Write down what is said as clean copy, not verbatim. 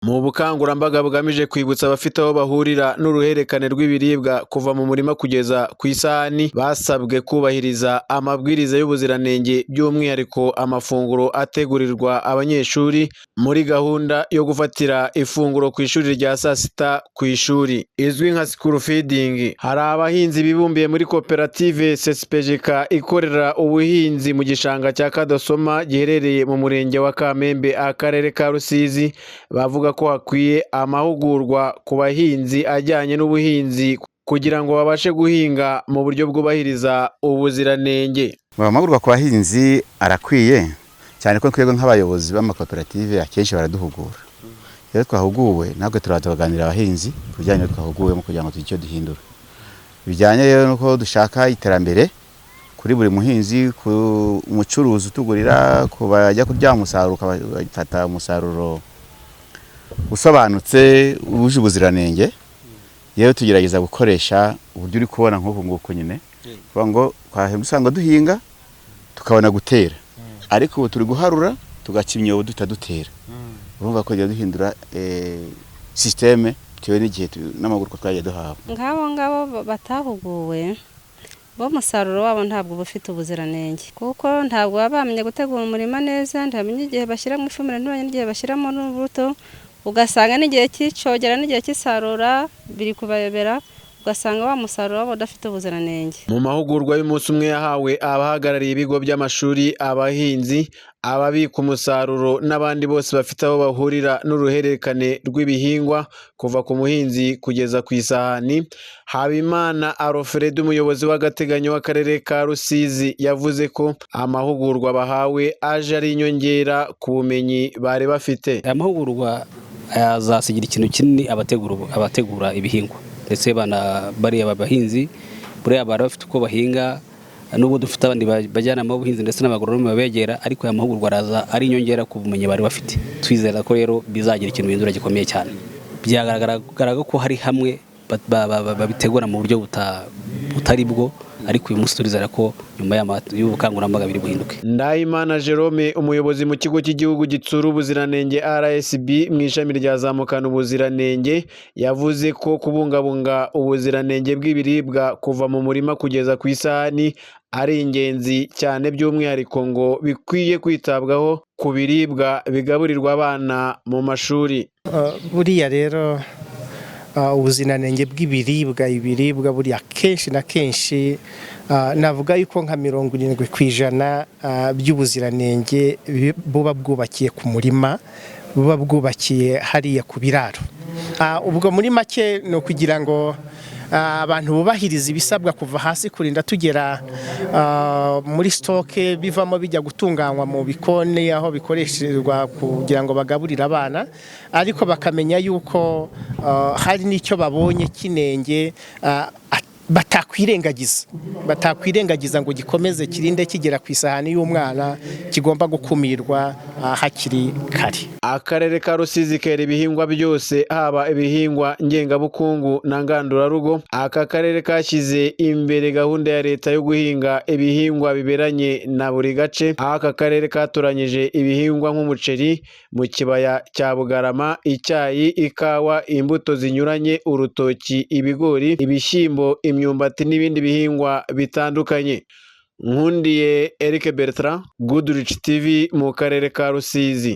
Mu bukangurambaga bugamije kwibutsa abafite aho bahurira n'uruhererekane rw'ibiribwa kuva mu murima kugeza ku isahani, basabwe kubahiriza amabwiriza y'ubuziranenge by'umwihariko amafunguro ategurirwa abanyeshuri muri gahunda yo gufatira ifunguro ku ishuri rya saa sita ku ishuri izwi nka school feeding. Hari abahinzi bibumbiye muri koperative CSPJK ikorera ubuhinzi mu gishanga cya Kadasoma giherereye mu murenge wa Kamembe, akarere ka Rusizi, bavuga ko hakwiye amahugurwa ku bahinzi ajyanye n'ubuhinzi kugira ngo babashe guhinga mu buryo bwubahiriza ubuziranenge. Amahugurwa ku bahinzi arakwiye cyane ko twebwe nk'abayobozi b'amakoperative akenshi baraduhugura. Rero twahuguwe ntabwo turabaganira abahinzi kujyanye no twahuguwemo kugira ngo tugire icyo duhindura. Bijyanye rero nuko dushaka iterambere kuri buri muhinzi, ku mucuruzi utugurira, ku bajya kurya umusaruro ukafata umusaruro usobanutse uje ubuziranenge. Yewe tugerageza gukoresha uburyo uri kubona nk'ubu nguko nyine kuvuga ngo usanga duhinga tukabona gutera, ariko ubu turi guharura tugaca imyobo tutadutera. Urumva ko duhindura systeme bitewe n'igihe n'amaguru twagiye duhawe. Ngabo batahuguwe bo umusaruro wabo ntabwo bufite ubuziranenge, kuko ntabwo bamenye gutegura umurima neza, ntamenye igihe bashyiramo ifumbire, ntamenye igihe bashyiramo n'urubuto, ugasanga n'igihe cy'icogera n'igihe cy'isarura biri kubayobera, ugasanga wa musaruro wabo udafite ubuziranenge. Mu mahugurwa y'umunsi umwe yahawe abahagarariye ibigo by'amashuri, abahinzi, ababika umusaruro n'abandi bose bafite aho bahurira n'uruhererekane rw'ibihingwa kuva ku muhinzi kugeza ku isahani, Habimana Alfred, umuyobozi w'agateganyo w'akarere ka Rusizi, yavuze ko amahugurwa bahawe aje ari inyongera ku bumenyi bari bafite. Aya mahugurwa azasigira ikintu kinini abategura ibihingwa, ndetse bariya abahinzi buriya bari bafite uko bahinga, n'ubu dufite abandi bajyana mu buhinzi ndetse n'abagoronome babegera, ariko aya mahugurwa araza ari inyongera ku bumenyi bari bafite. Twizera ko rero bizagira ikintu bihindura gikomeye cyane. Byagaragara ko hari hamwe babitegura mu buryo butari bwo, ariko uyu munsi turizera ko nyuma y'ubukangurambaga biri buhinduke. Ndahimana Jerome, umuyobozi mu kigo cy'igihugu gitsura ubuziranenge RSB mu ishami rya zamukana ubuziranenge, yavuze ko kubungabunga ubuziranenge bw'ibiribwa kuva mu murima kugeza ku isahani ari ingenzi cyane, by'umwihariko ngo bikwiye kwitabwaho ku biribwa bigaburirwa abana mu mashuri. Buriya rero ubuziranenge bw'ibiribwa buriya kenshi na kenshi navuga yuko nka 70% by'ubuziranenge buba bwubakiye ku murima, buba bwubakiye hariya ku biraro. Ubwo muri make no kugira ngo abantu bubahiriza ibisabwa kuva hasi kurinda tugera muri stoke bivamo bijya gutunganywa mu bikoni aho bikoresherwa kugira ngo bagaburire abana, ariko bakamenya yuko hari n'icyo babonye kinenge batakwirengagiza ngo gikomeze kirinde kigera ku isahani y'umwana, kigomba gukumirwa hakiri kare. Akarere ka Rusizi kera ibihingwa byose, haba ibihingwa ngengabukungu na ngandurarugo. Aka karere kashyize imbere gahunda ya leta yo guhinga ibihingwa biberanye na buri gace. Aka karere katoranyije ibihingwa nk'umuceri mu kibaya cya Bugarama, icyayi, ikawa, imbuto zinyuranye, urutoki, ibigori, ibishyimbo, imyumbati n'ibindi bihingwa bitandukanye. Nkundiye Eric Bertrand, Goodrich TV, mu karere ka Rusizi.